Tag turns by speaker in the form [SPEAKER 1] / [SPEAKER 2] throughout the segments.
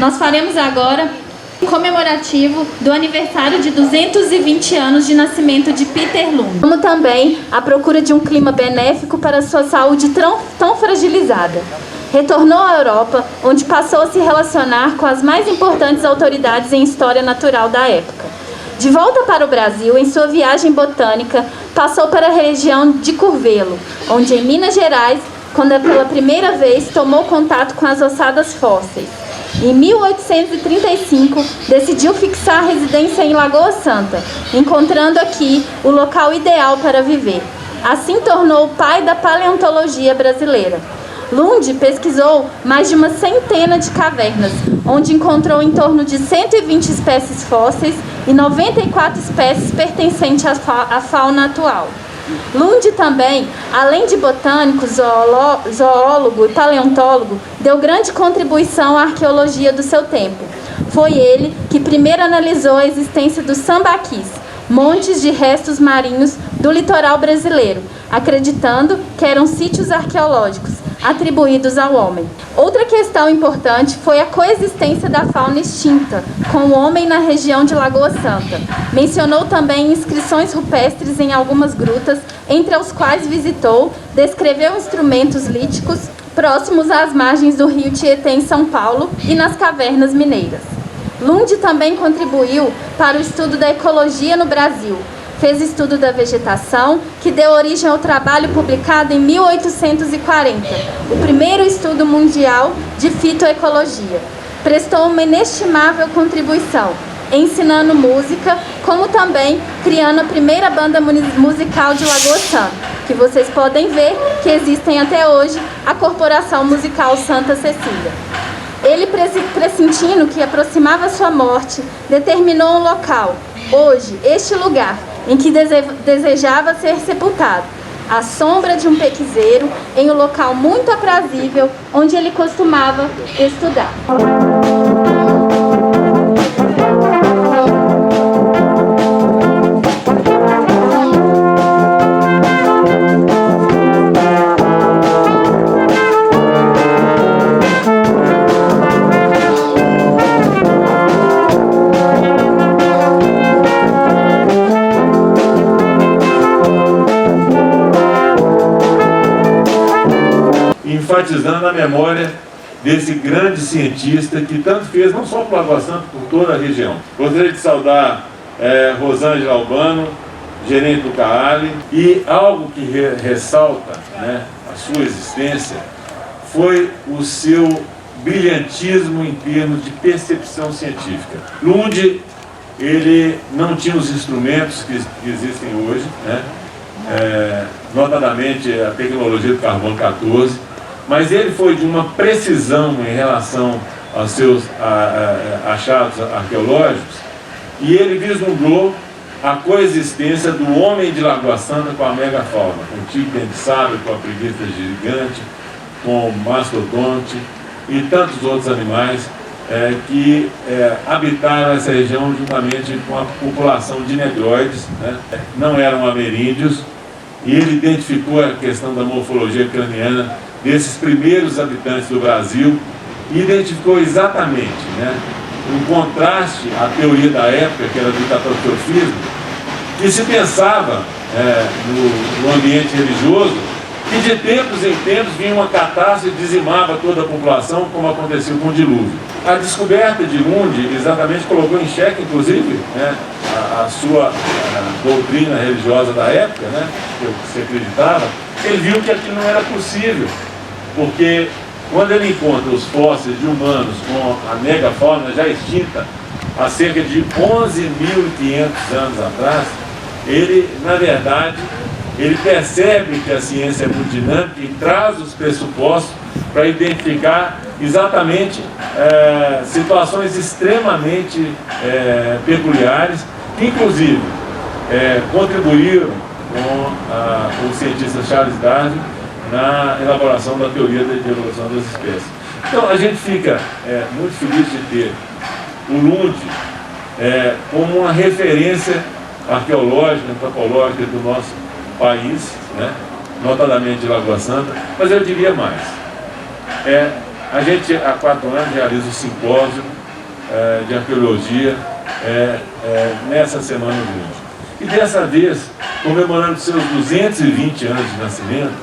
[SPEAKER 1] Nós faremos agora um comemorativo do aniversário de 220 anos de nascimento de Peter Lund, como também a procura de um clima benéfico para sua saúde tão fragilizada. Retornou à Europa, onde passou a se relacionar com as mais importantes autoridades em história natural da época. De volta para o Brasil, em sua viagem botânica, passou para a região de Curvelo, onde em Minas Gerais, quando pela primeira vez tomou contato com as ossadas fósseis. Em 1835, decidiu fixar residência em Lagoa Santa, encontrando aqui o local ideal para viver. Assim tornou o pai da paleontologia brasileira. Lund pesquisou mais de uma centena de cavernas, onde encontrou em torno de 120 espécies fósseis e 94 espécies pertencentes à fauna atual. Lund também, além de botânico, zoólogo e paleontólogo, deu grande contribuição à arqueologia do seu tempo. Foi ele que primeiro analisou a existência dos sambaquis, montes de restos marinhos do litoral brasileiro, acreditando que eram sítios arqueológicos atribuídos ao homem. Outra questão importante foi a coexistência da fauna extinta com o homem na região de Lagoa Santa. Mencionou também inscrições rupestres em algumas grutas, entre as quais visitou, descreveu instrumentos líticos próximos às margens do rio Tietê em São Paulo e nas cavernas mineiras. Lund também contribuiu para o estudo da ecologia no Brasil. Fez estudo da vegetação, que deu origem ao trabalho publicado em 1840, o primeiro estudo mundial de fitoecologia. Prestou uma inestimável contribuição, ensinando música, como também criando a primeira banda musical de Lagoa Santa, que vocês podem ver que existem até hoje, a Corporação Musical Santa Cecília. Ele, pressentindo que aproximava sua morte, determinou um local, hoje, este lugar, em que desejava ser sepultado, à sombra de um pequizeiro, em um local muito aprazível, onde ele costumava estudar.
[SPEAKER 2] Enfatizando a memória desse grande cientista que tanto fez, não só para Lagoa Santa, por toda a região. Gostaria de saudar Rosângela Albano, gerente do CAALI, e algo que ressalta, a sua existência foi o seu brilhantismo em termos de percepção científica. Lund, ele não tinha os instrumentos que existem hoje, notadamente a tecnologia do carbono 14, mas ele foi de uma precisão em relação aos seus achados arqueológicos, e ele vislumbrou a coexistência do homem de Lagoa Santa com a megafauna, com o tigre de sábio, com a preguiça gigante, com o mastodonte e tantos outros animais que habitaram essa região juntamente com a população de negroides, não eram ameríndios, e ele identificou a questão da morfologia craniana desses primeiros habitantes do Brasil e identificou exatamente, um contraste à teoria da época, que era do catastrofismo, que se pensava no ambiente religioso que de tempos em tempos vinha uma catástrofe e dizimava toda a população, como aconteceu com o dilúvio. A descoberta de Lund exatamente colocou em xeque, inclusive, a sua doutrina religiosa da época, que se acreditava. Ele viu que aquilo não era possível, porque quando ele encontra os fósseis de humanos com a megafauna já extinta há cerca de 11.500 anos atrás, ele, na verdade, ele percebe que a ciência é muito dinâmica e traz os pressupostos para identificar exatamente situações extremamente peculiares, que inclusive contribuíram com o cientista Charles Darwin na elaboração da teoria de evolução das espécies. Então a gente fica muito feliz de ter o Lund como uma referência arqueológica, antropológica do nosso país, notadamente de Lagoa Santa, mas eu diria mais, A gente, há 4 anos, realiza o simpósio de arqueologia nessa Semana Lúdica. E dessa vez, comemorando seus 220 anos de nascimento,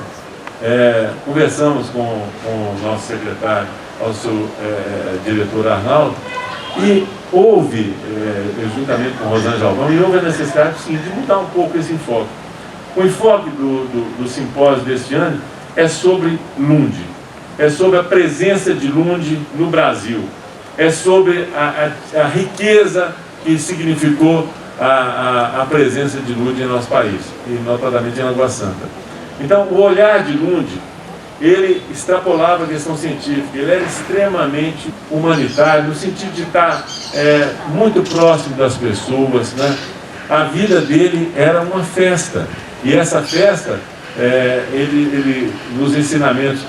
[SPEAKER 2] conversamos com o nosso secretário, o seu diretor Arnaldo, e houve, juntamente com Rosângela Alvão, e houve a necessidade sim, de mudar um pouco esse enfoque. O enfoque do simpósio deste ano é sobre Lund, é sobre a presença de Lund no Brasil, é sobre a riqueza que significou a presença de Lund em nosso país, e notadamente em Lagoa Santa. Então, o olhar de Lund, ele extrapolava a questão científica, ele era extremamente humanitário, no sentido de estar muito próximo das pessoas, né? A vida dele era uma festa, e essa festa, ele nos ensinamentos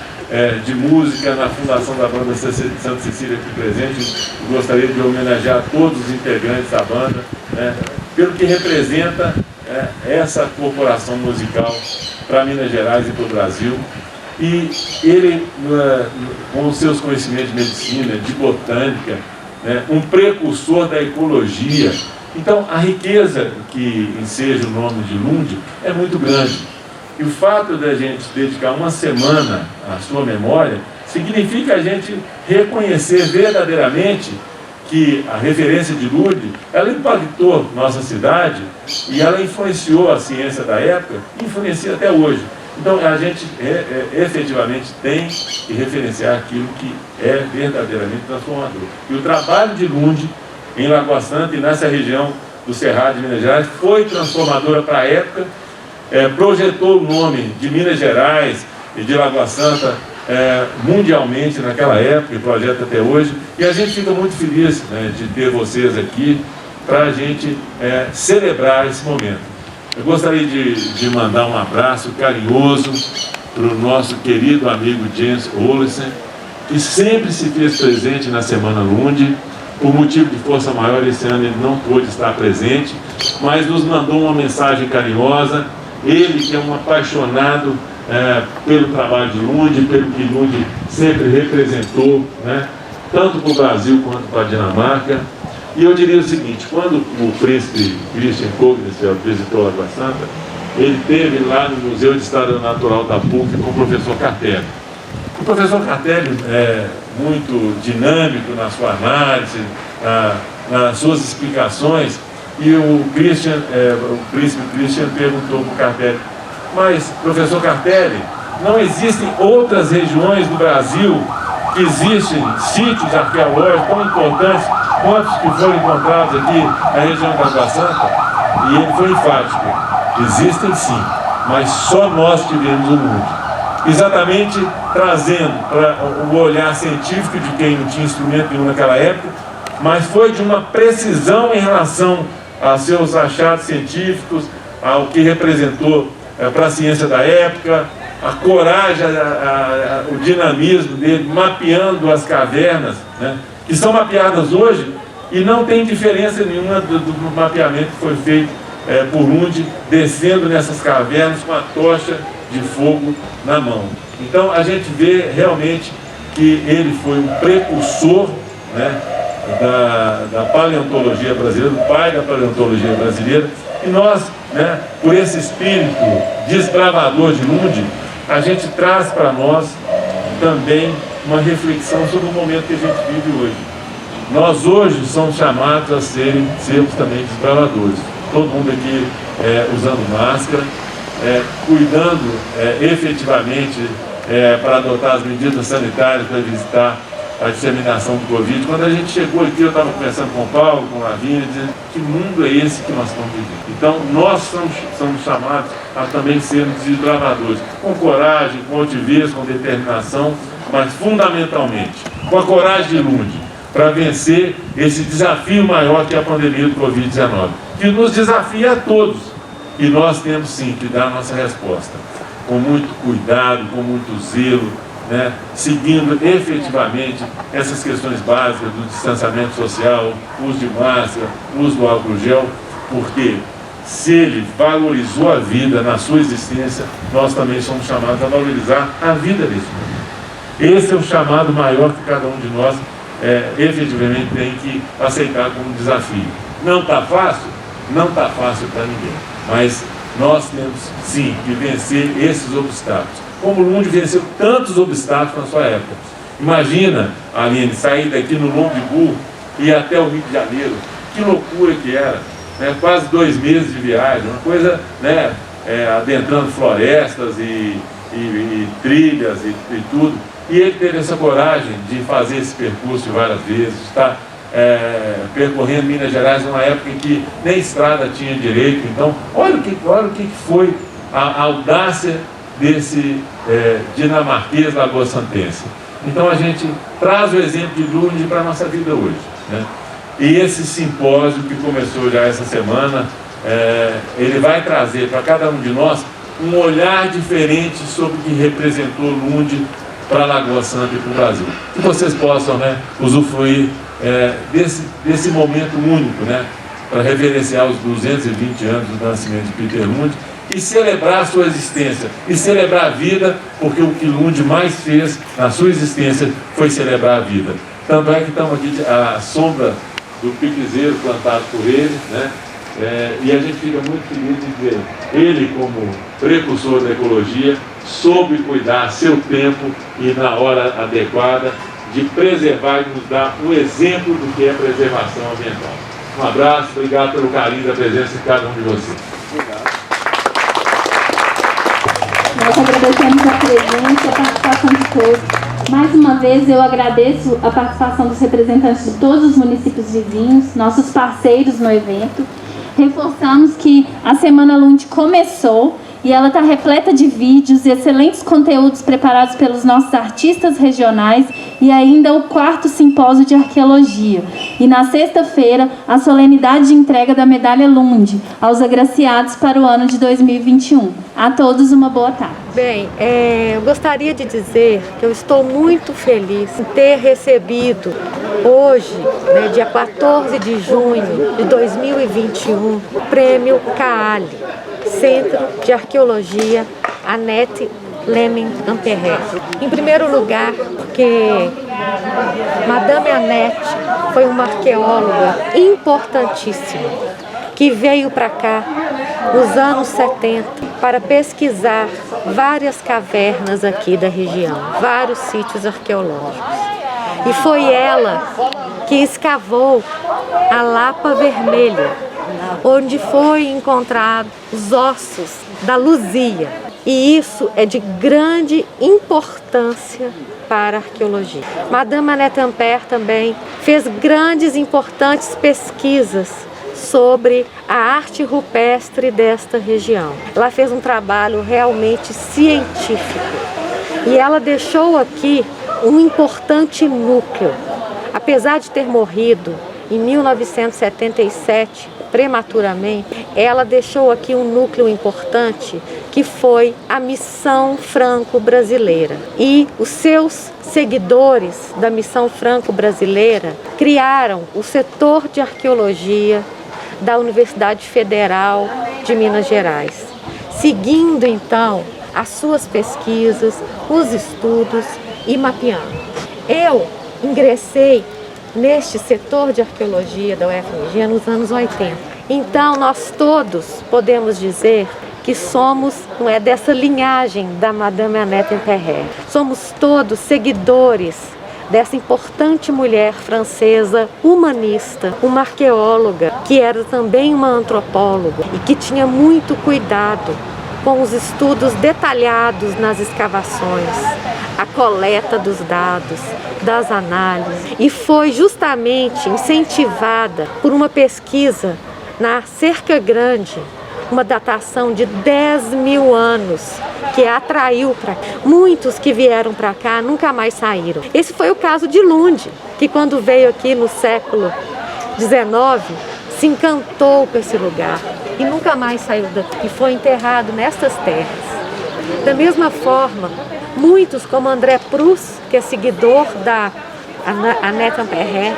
[SPEAKER 2] de música, na fundação da banda Santa Cecília aqui presente, eu gostaria de homenagear todos os integrantes da banda, né, pelo que representa essa corporação musical para Minas Gerais e para o Brasil. E ele, com os seus conhecimentos de medicina, de botânica, né, um precursor da ecologia. Então, a riqueza que enseja o nome de Lund é muito grande. E o fato da gente dedicar uma semana à sua memória significa a gente reconhecer verdadeiramente que a referência de Lund, ela impactou nossa cidade e ela influenciou a ciência da época e influencia até hoje. Então, a gente efetivamente tem que referenciar aquilo que é verdadeiramente transformador. E o trabalho de Lund em Lagoa Santa e nessa região do Cerrado de Minas Gerais foi transformadora para a época, projetou o nome de Minas Gerais e de Lagoa Santa mundialmente naquela época e projeta até hoje. E a gente fica muito feliz, né, de ter vocês aqui para a gente celebrar esse momento. Eu gostaria de mandar um abraço carinhoso para o nosso querido amigo Jens Olesen, que sempre se fez presente na Semana Lund. Por motivo de força maior, esse ano ele não pôde estar presente, mas nos mandou uma mensagem carinhosa. Ele que é um apaixonado pelo trabalho de Lund, pelo que Lund sempre representou, né, tanto para o Brasil quanto para a Dinamarca. E eu diria o seguinte: quando o príncipe Christian Kognitz visitou Lagoa Santa, ele esteve lá no Museu de História Natural da PUC com o professor Cartelli. O professor Cartelli é muito dinâmico na sua análise, nas suas explicações, e o príncipe Christian perguntou para o Cartelli: mas, professor Cartelli, não existem outras regiões do Brasil que existem sítios arqueológicos tão importantes quantos que foram encontrados aqui na região da Lagoa Santa? E ele foi enfático: existem sim, mas só nós tivemos o mundo. Exatamente trazendo para o olhar científico de quem não tinha instrumento nenhum naquela época, mas foi de uma precisão em relação aos seus achados científicos, ao que representou para a ciência da época, a coragem, o dinamismo dele, mapeando as cavernas, né, que são mapeadas hoje e não tem diferença nenhuma do mapeamento que foi feito por Lund, descendo nessas cavernas com a tocha de fogo na mão. Então a gente vê realmente que ele foi um precursor, né, da paleontologia brasileira, do pai da paleontologia brasileira, e nós, né, por esse espírito desbravador de Lund, a gente traz para nós também uma reflexão sobre o momento que a gente vive hoje. Nós hoje somos chamados a sermos também desbravadores. Todo mundo aqui usando máscara, cuidando efetivamente para adotar as medidas sanitárias para evitar a disseminação do Covid. Quando a gente chegou aqui, eu estava conversando com o Paulo, com a Lavínia, dizendo: que mundo é esse que nós estamos vivendo? Então, nós somos chamados a também sermos desbravadores, com coragem, com altivez, com determinação, mas fundamentalmente com a coragem de Lund, para vencer esse desafio maior que é a pandemia do Covid-19, que nos desafia a todos. E nós temos sim que dar a nossa resposta, com muito cuidado, com muito zelo, né, seguindo efetivamente essas questões básicas do distanciamento social, uso de máscara, uso do álcool gel, porque se ele valorizou a vida na sua existência, nós também somos chamados a valorizar a vida desse mundo. Esse é o chamado maior que cada um de nós efetivamente tem que aceitar como desafio. Não está fácil? Não está fácil para ninguém, mas nós temos sim que vencer esses obstáculos. Como o Lund venceu tantos obstáculos na sua época. Imagina, Aline, sair daqui no Longbu e ir até o Rio de Janeiro. Que loucura que era, né? Quase 2 meses de viagem, uma coisa, né? Adentrando florestas e trilhas e tudo. E ele teve essa coragem de fazer esse percurso várias vezes, estar percorrendo Minas Gerais numa época em que nem estrada tinha direito. Então, olha o que foi a audácia desse dinamarquês lagoa-santense. Então a gente traz o exemplo de Lund para a nossa vida hoje, né? E esse simpósio que começou já essa semana, ele vai trazer para cada um de nós um olhar diferente sobre o que representou Lund para a Lagoa Santa e para o Brasil. Que vocês possam, né, usufruir desse momento único, né, para reverenciar os 220 anos do nascimento de Peter Lund e celebrar a sua existência, e celebrar a vida, porque o que Lund mais fez na sua existência foi celebrar a vida. Tanto é que estamos aqui à sombra do piquezeiro plantado por ele, né? E a gente fica muito feliz de ver ele como precursor da ecologia, soube cuidar a seu tempo e na hora adequada de preservar e nos dar um exemplo do que é preservação ambiental. Um abraço, obrigado pelo carinho da presença de cada um de vocês. Obrigado.
[SPEAKER 3] Nós agradecemos a presença e a participação de todos. Mais uma vez eu agradeço a participação dos representantes de todos os municípios vizinhos, nossos parceiros no evento. Reforçamos que a Semana Lund começou e ela está repleta de vídeos e excelentes conteúdos preparados pelos nossos artistas regionais e ainda o 4º simpósio de arqueologia. E na sexta-feira, a solenidade de entrega da medalha Lund aos agraciados para o ano de 2021. A todos uma boa tarde.
[SPEAKER 4] Bem, eu gostaria de dizer que eu estou muito feliz em ter recebido hoje, né, dia 14 de junho de 2021, o Prêmio CAALI, Centro de Arqueologia Annette Lemming-Amperret. Em primeiro lugar, porque Madame Annette foi uma arqueóloga importantíssima, que veio para cá nos anos 70 para pesquisar várias cavernas aqui da região, vários sítios arqueológicos. E foi ela que escavou a Lapa Vermelha, onde foi encontrado os ossos da Luzia. E isso é de grande importância para a arqueologia. Madame Annette Ampère também fez grandes e importantes pesquisas sobre a arte rupestre desta região. Ela fez um trabalho realmente científico e ela deixou aqui um importante núcleo. Apesar de ter morrido em 1977, prematuramente, ela deixou aqui um núcleo importante que foi a Missão Franco-Brasileira. E os seus seguidores da Missão Franco-Brasileira criaram o setor de arqueologia da Universidade Federal de Minas Gerais, seguindo então as suas pesquisas, os estudos e mapeando. Eu ingressei neste setor de arqueologia da UFMG nos anos 80. Então nós todos podemos dizer que somos dessa linhagem da Madame Annette Ampère. Somos todos seguidores dessa importante mulher francesa humanista, uma arqueóloga que era também uma antropóloga e que tinha muito cuidado com os estudos detalhados nas escavações, a coleta dos dados, das análises, e foi justamente incentivada por uma pesquisa na Cerca Grande, uma datação de 10.000 anos, que a atraiu para cá. Muitos que vieram para cá nunca mais saíram. Esse foi o caso de Lund, que quando veio aqui no século XIX, se encantou com esse lugar e nunca mais saiu daqui, e foi enterrado nestas terras. Da mesma forma, muitos, como André Proust, que é seguidor da Annette Ampère,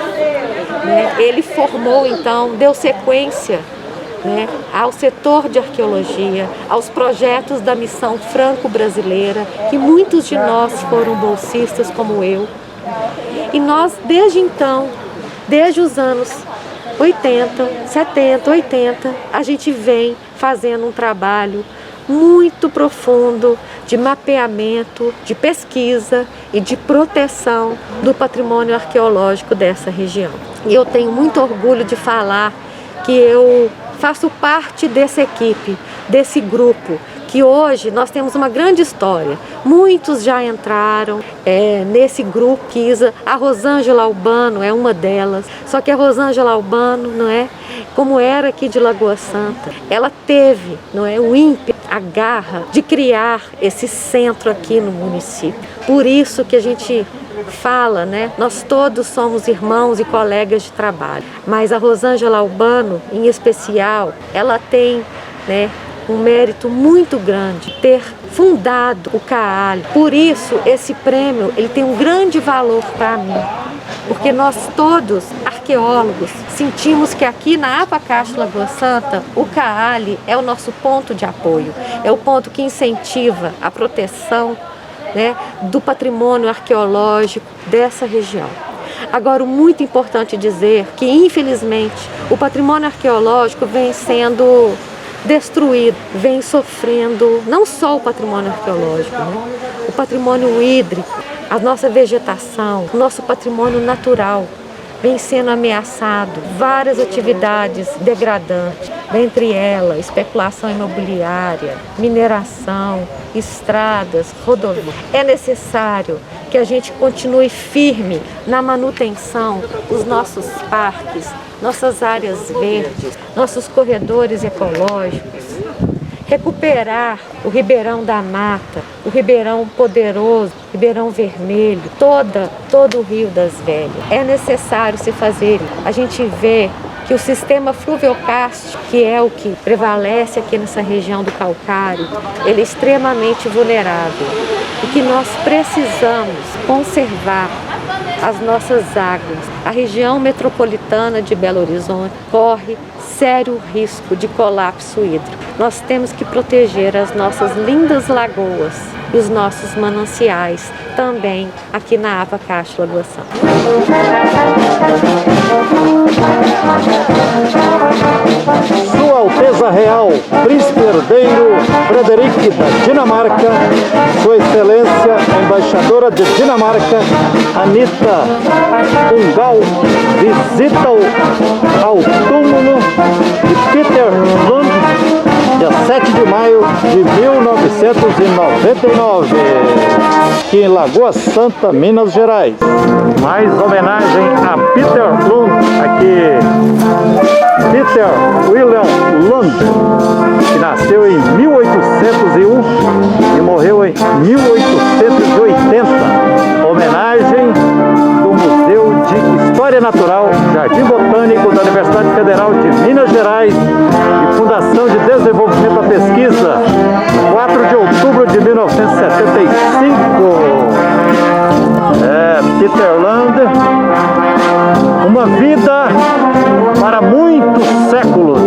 [SPEAKER 4] né, ele formou então, deu sequência né, ao setor de arqueologia, aos projetos da Missão Franco-Brasileira, que muitos de nós foram bolsistas como eu. E nós, desde então, desde os anos 80, 70, 80, a gente vem fazendo um trabalho muito profundo de mapeamento, de pesquisa e de proteção do patrimônio arqueológico dessa região. E eu tenho muito orgulho de falar que eu faço parte dessa equipe, desse grupo, que hoje nós temos uma grande história. Muitos já entraram nesse grupo. A Rosângela Albano é uma delas, só que a Rosângela Albano, não é, como era aqui de Lagoa Santa, ela teve, não é, o ímpeto, a garra de criar esse centro aqui no município. Por isso que a gente fala, né, nós todos somos irmãos e colegas de trabalho, mas a Rosângela Albano, em especial, ela tem, né, um mérito muito grande ter fundado o CAALI. Por isso, esse prêmio ele tem um grande valor para mim, porque nós todos, arqueólogos, sentimos que aqui na APA Castro Lagoa Santa, o CAALI é o nosso ponto de apoio, é o ponto que incentiva a proteção, né, do patrimônio arqueológico dessa região. Agora, muito importante dizer que, infelizmente, o patrimônio arqueológico vem sendo destruído, vem sofrendo não só o patrimônio arqueológico, né? O patrimônio hídrico, a nossa vegetação, o nosso patrimônio natural vem sendo ameaçado, várias atividades degradantes, dentre elas especulação imobiliária, mineração, estradas, rodovias. É necessário que a gente continue firme na manutenção dos nossos parques, nossas áreas verdes, nossos corredores ecológicos, recuperar o Ribeirão da Mata, o Ribeirão Poderoso, Ribeirão Vermelho, todo o Rio das Velhas. É necessário se fazer. A gente vê que o sistema fluviocárstico, que é o que prevalece aqui nessa região do Calcário, ele é extremamente vulnerável e que nós precisamos conservar as nossas águas. A região metropolitana de Belo Horizonte corre sério risco de colapso hídrico. Nós temos que proteger as nossas lindas lagoas e os nossos mananciais, também aqui na APA Castro Lagoa Santa.
[SPEAKER 5] Sua Alteza Real, Príncipe Herdeiro Frederic da Dinamarca, Sua Excelência Embaixadora de Dinamarca, Anita Ungal, visita-o ao túmulo de Peter Lund, dia 7 de maio de 1999, aqui em Lagoa Santa, Minas Gerais. Mais homenagem a Peter Lund, aqui. Peter William Lund, que nasceu em 1801 e morreu em 1880. Homenagem do Museu de História Natural, Jardim Botânico da Universidade Federal de Minas Gerais e Fundação de Desenvolvimento da Pesquisa, 4 de outubro de 1975. Peter Lund, uma vida para muitos séculos.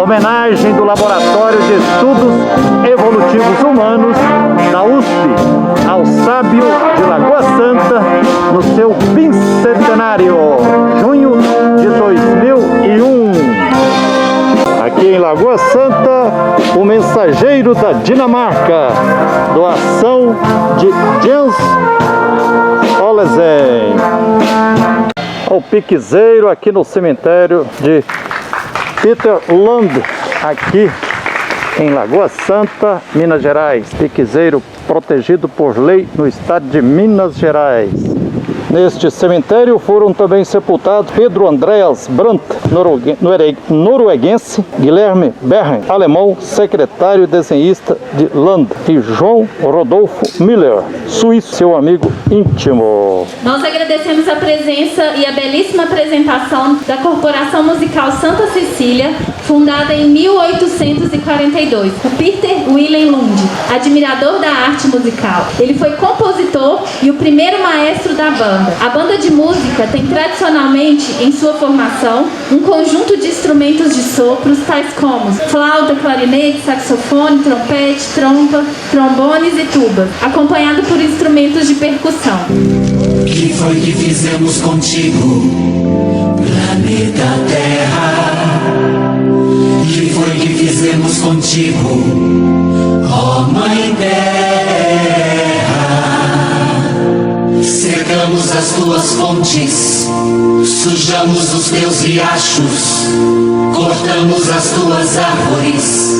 [SPEAKER 5] Homenagem do Laboratório de Estudos Evolutivos Humanos da USP ao sábio de Lagoa Santa no seu bicentenário, junho de 2001. Aqui em Lagoa Santa, o mensageiro da Dinamarca, doação de Jens Olesen. O piquezeiro aqui no cemitério de Peter Lund, aqui em Lagoa Santa, Minas Gerais. Piquezeiro protegido por lei no estado de Minas Gerais. Neste cemitério foram também sepultados Pedro Andreas Brandt, norueguense, Guilherme Berren, alemão, secretário e desenhista de Lund, e João Rodolfo Miller, suíço, seu amigo íntimo.
[SPEAKER 1] Nós agradecemos a presença e a belíssima apresentação da Corporação Musical Santa Cecília, fundada em 1842, por Peter Willem Lund, admirador da arte musical. Ele foi compositor e o primeiro maestro da banda. A banda de música tem tradicionalmente em sua formação um conjunto de instrumentos de sopros tais como flauta, clarinete, saxofone, trompete, trompa, trombones e tuba, acompanhado por instrumentos de percussão.
[SPEAKER 6] Que foi que fizemos contigo, planeta Terra? Que foi que fizemos contigo, ó Mãe Terra? Secamos as tuas fontes, sujamos os teus riachos, cortamos as tuas árvores,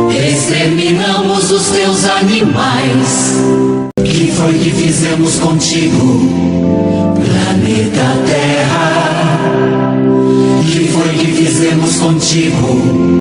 [SPEAKER 6] exterminamos os teus animais. Que foi que fizemos contigo,